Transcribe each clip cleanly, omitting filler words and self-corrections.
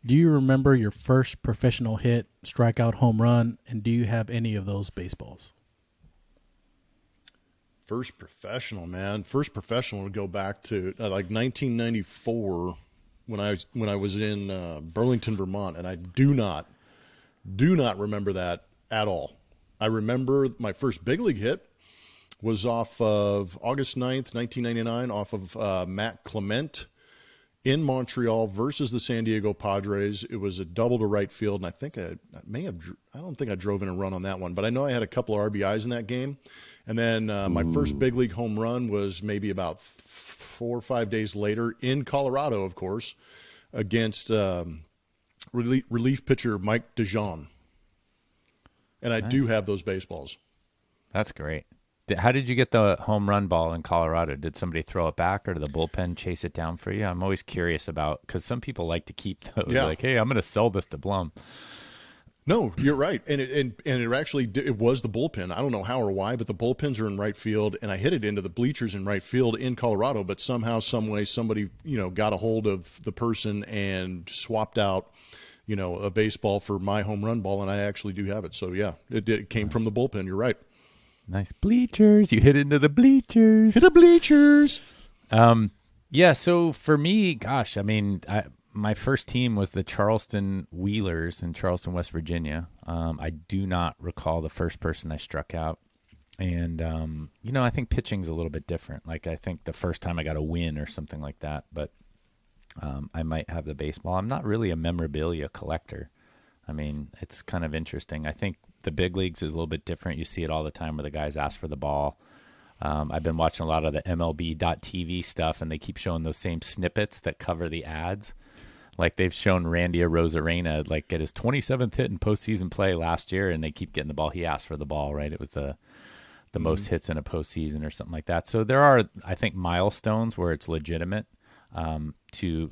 Do you remember your first professional hit, strikeout, home run, and do you have any of those baseballs? First professional, man. First professional would go back to like 1994 when I was in Burlington, Vermont, and I do not remember that at all. I remember my first big league hit was off of August 9th, 1999, off of Matt Clement in Montreal versus the San Diego Padres. It was a double to right field, and I think I don't think I drove in a run on that one, but I know I had a couple of RBIs in that game. And then my first big league home run was maybe about 4 or 5 days later in Colorado, of course, against relief pitcher Mike DeJean. And I do have those baseballs. That's great. How did you get the home run ball in Colorado? Did somebody throw it back, or did the bullpen chase it down for you? I'm always curious about, because some people like to keep those. Yeah. Like, hey, I'm going to sell this to Blum. No, you're right, and it actually it was the bullpen. I don't know how or why, but the bullpens are in right field, and I hit it into the bleachers in right field in Colorado. But somehow, some way, somebody got a hold of the person and swapped out a baseball for my home run ball, and I actually do have it. So yeah, it came from the bullpen. You're right. Nice bleachers. You hit into the bleachers. Hit the bleachers. Yeah. So for me, gosh, I mean, my first team was the Charleston Wheelers in Charleston, West Virginia. I do not recall the first person I struck out. And, I think pitching's a little bit different. Like, I think the first time I got a win or something like that, but I might have the baseball. I'm not really a memorabilia collector. I mean, it's kind of interesting. I think the big leagues is a little bit different. You see it all the time where the guys ask for the ball. I've been watching a lot of the MLB.TV stuff, and they keep showing those same snippets that cover the ads. Like, they've shown Randy Arozarena get his 27th hit in postseason play last year, and they keep getting the ball. He asked for the ball, right? It was the most hits in a postseason or something like that. So there are, I think, milestones where it's legitimate to,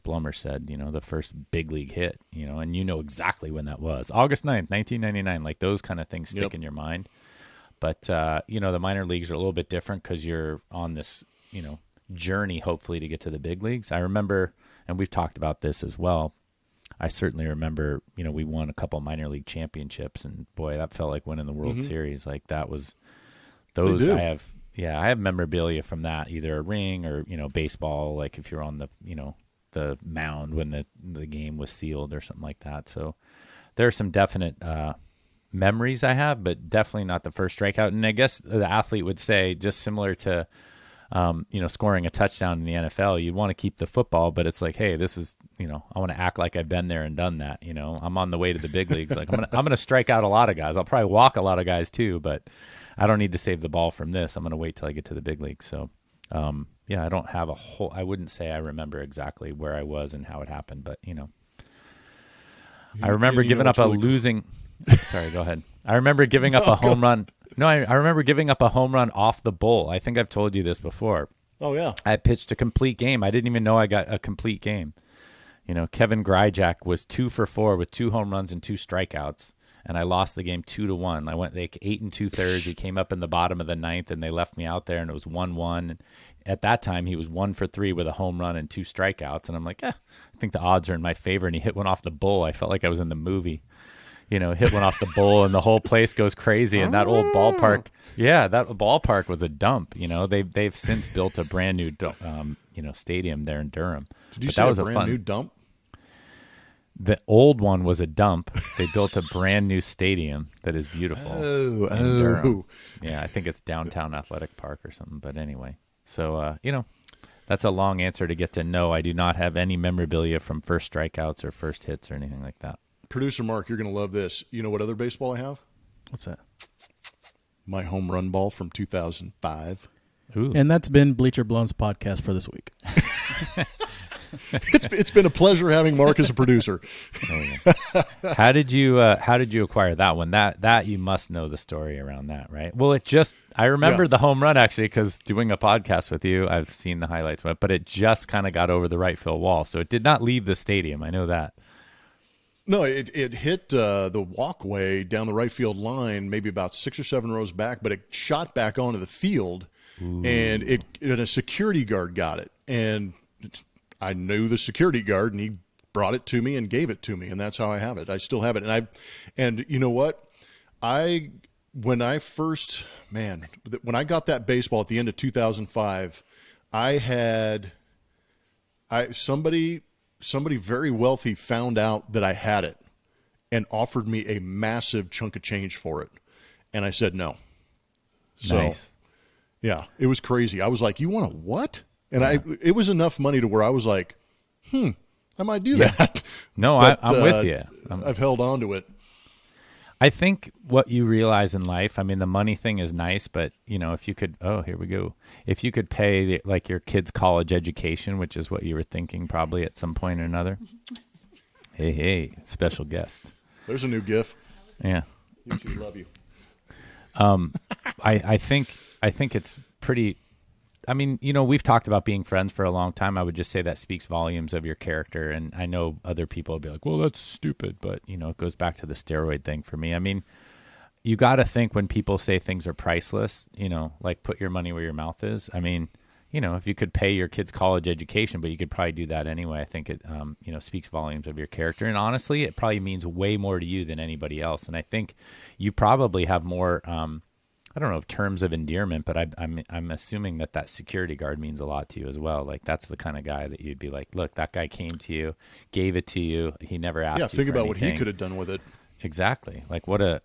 Blummer said, the first big league hit, and exactly when that was. August 9th, 1999. Like, those kind of things stick in your mind. But, the minor leagues are a little bit different because you're on this, journey, hopefully, to get to the big leagues. I remember, and we've talked about this as well, I certainly remember, we won a couple minor league championships, and boy, that felt like winning the World Series. Like, that was those. I have memorabilia from that, either a ring or, baseball, like if you're on the, the mound when the game was sealed or something like that. So there are some definite memories I have, but definitely not the first strikeout. And I guess the athlete would say, just similar to, scoring a touchdown in the NFL, you'd want to keep the football, but it's like, hey, this is, I want to act like I've been there and done that. I'm on the way to the big leagues. Like, I'm going to strike out a lot of guys. I'll probably walk a lot of guys too, but I don't need to save the ball from this. I'm going to wait till I get to the big leagues. So, I don't have I wouldn't say I remember exactly where I was and how it happened, but I remember giving up a losing. Sorry, go ahead. I remember giving up a home run. No, I remember giving up a home run off the bull. I think I've told you this before. Oh, yeah. I pitched a complete game. I didn't even know I got a complete game. Kevin Gryjak was 2 for 4 with 2 home runs and 2 strikeouts, and I lost the game 2-1. I went 8 2/3. He came up in the bottom of the 9th, and they left me out there, and it was 1-1. At that time, he was 1 for 3 with a home run and 2 strikeouts, and I'm like, I think the odds are in my favor, and he hit one off the bull. I felt like I was in the movie. Hit one off the bull, and the whole place goes crazy. And that old ballpark, that ballpark was a dump. They've since built a brand new, stadium there in Durham. Did you say a brand new dump? The old one was a dump. They built a brand new stadium that is beautiful. Oh. Durham. Yeah, I think it's Downtown Athletic Park or something. But anyway, so that's a long answer to get to no. I do not have any memorabilia from first strikeouts or first hits or anything like that. Producer Mark, you're going to love this. You know what other baseball I have? What's that? My home run ball from 2005. Ooh. And that's been Bleacher Blum's podcast for this week. It's been a pleasure having Mark as a producer. Oh, yeah. How did you acquire that one? That you must know the story around that, right? Well, I remember the home run actually, because doing a podcast with you, I've seen the highlights, but it just kind of got over the right field wall, so it did not leave the stadium. I know that. No, it hit the walkway down the right field line, maybe about 6 or 7 rows back, but it shot back onto the field. Ooh. And a security guard got it. And I knew the security guard, and he brought it to me and gave it to me, and that's how I have it. I still have it, and you know what? When I got that baseball at the end of 2005, somebody very wealthy found out that I had it and offered me a massive chunk of change for it, and I said no. So, Nice. yeah, it was crazy. I was like, "You want a what?" And it was enough money to where I was like, I might do that. No, But, I'm with you. I've held on to it. I think what you realize in life, I mean, the money thing is nice, but if you could, here we go. If you could pay like your kid's college education, which is what you were thinking probably at some point or another. Hey, special guest. There's a new GIF. Yeah. You two, love you. I think it's pretty. I mean, we've talked about being friends for a long time. I would just say that speaks volumes of your character. And I know other people would be like, well, that's stupid. But, it goes back to the steroid thing for me. I mean, you got to think when people say things are priceless, like put your money where your mouth is. I mean, if you could pay your kid's college education, but you could probably do that anyway. I think it, speaks volumes of your character. And honestly, it probably means way more to you than anybody else. And I think you probably have more, I don't know if terms of endearment, but I'm assuming that security guard means a lot to you as well. Like that's the kind of guy that you'd be like, look, that guy came to you, gave it to you. He never asked you think for about what he anything. could have done with it. Exactly. Like what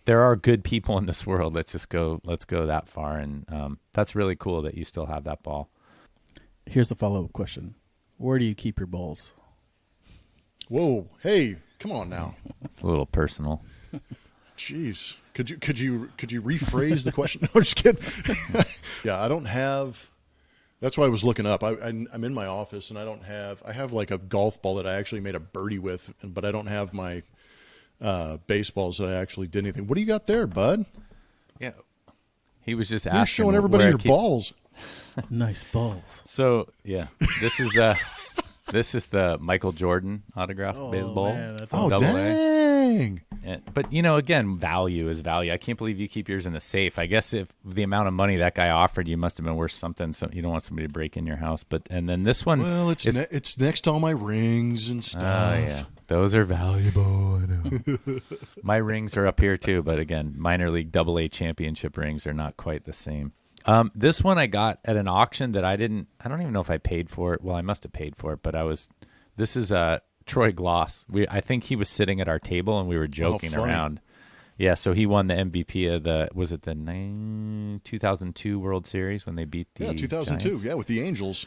there are good people in this world. Let's go that far. And that's really cool that you still have that ball. Here's a follow-up question. Where do you keep your balls? Whoa. Hey, come on now. It's a little personal. Jeez. Could you rephrase the question? No, I'm just kidding. Yeah, I don't have. That's why I was looking up. I'm in my office and I have like a golf ball that I actually made a birdie with, but I don't have my baseballs that I actually did anything. What do you got there, bud? Yeah. He was just asking. You're showing everybody where I your keep- balls. Nice balls. So yeah, this is the Michael Jordan autograph baseball. Man, that's Oh, Double A. dang. But again, value is value. I can't believe you keep yours in the safe. I guess if the amount of money that guy offered you must have been worth something, so you don't want somebody to break in your house. And then this one, Well, it's next to all my rings and stuff. oh yeah, those are valuable. I know. My rings are up here too, but again, minor league AA championship rings are not quite the same. This one I got at an auction that I don't even know if I paid for it. Well, I must have paid for it, but this is Troy Gloss. I think he was sitting at our table and we were joking funny. around. Yeah, so he won the MVP of the 2002 World Series when they beat the 2002. Giants? Yeah, with the Angels.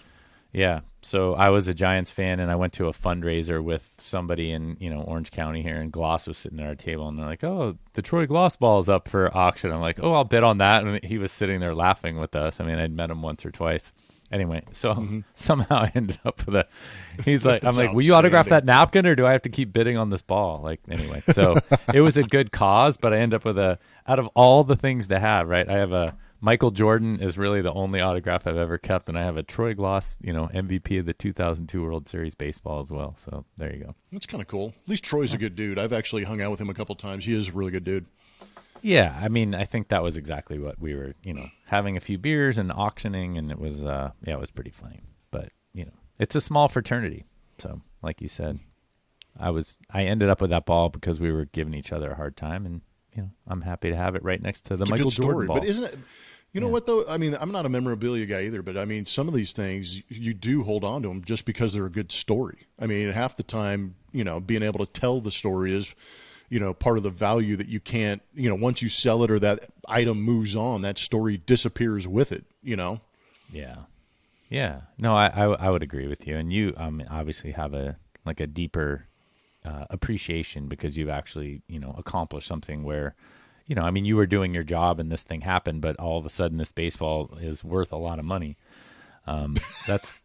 Yeah, so I was a Giants fan, and I went to a fundraiser with somebody in Orange County here, and Gloss was sitting at our table, and they're like, "Oh, the Troy Gloss ball is up for auction." I'm like, "Oh, I'll bid on that," and he was sitting there laughing with us. I mean, I'd met him once or twice. Anyway, so somehow I ended up with he's like, I'm That's like, will you autograph outstanding. that napkin, or do I have to keep bidding on this ball? Like, anyway, so it was a good cause, but I end up with out of all the things to have, right? I have Michael Jordan is really the only autograph I've ever kept, and I have a Troy Gloss, MVP of the 2002 World Series baseball as well. So there you go. That's kind of cool. At least Troy's a good dude. I've actually hung out with him a couple times. He is a really good dude. Yeah, I mean, I think that was exactly what we were, having a few beers and auctioning, and it was, it was pretty funny. But it's a small fraternity, so like you said, I ended up with that ball because we were giving each other a hard time, and I'm happy to have it right next to the It's Michael a good story, Jordan ball. but isn't it? You know what though? I mean, I'm not a memorabilia guy either, but I mean, some of these things you do hold on to them just because they're a good story. I mean, half the time, being able to tell the story is, part of the value that you can't, once you sell it or that item moves on, that story disappears with it. Yeah. No, I would agree with you, and you obviously have a deeper appreciation because you've actually accomplished something where. You were doing your job and this thing happened, but all of a sudden this baseball is worth a lot of money. That's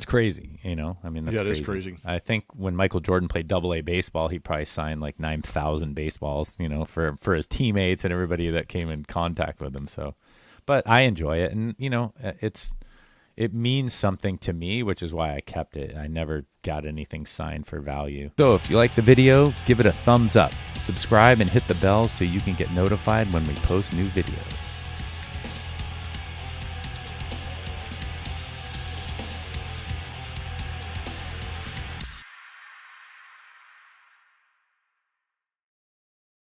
crazy, That's Yeah, it is crazy. I think when Michael Jordan played AA baseball, he probably signed like 9,000 baseballs, for his teammates and everybody that came in contact with him. So, but I enjoy it, and it means something to me, which is why I kept it. I never got anything signed for value. So if you like the video, give it a thumbs up, subscribe, and hit the bell so you can get notified when we post new videos.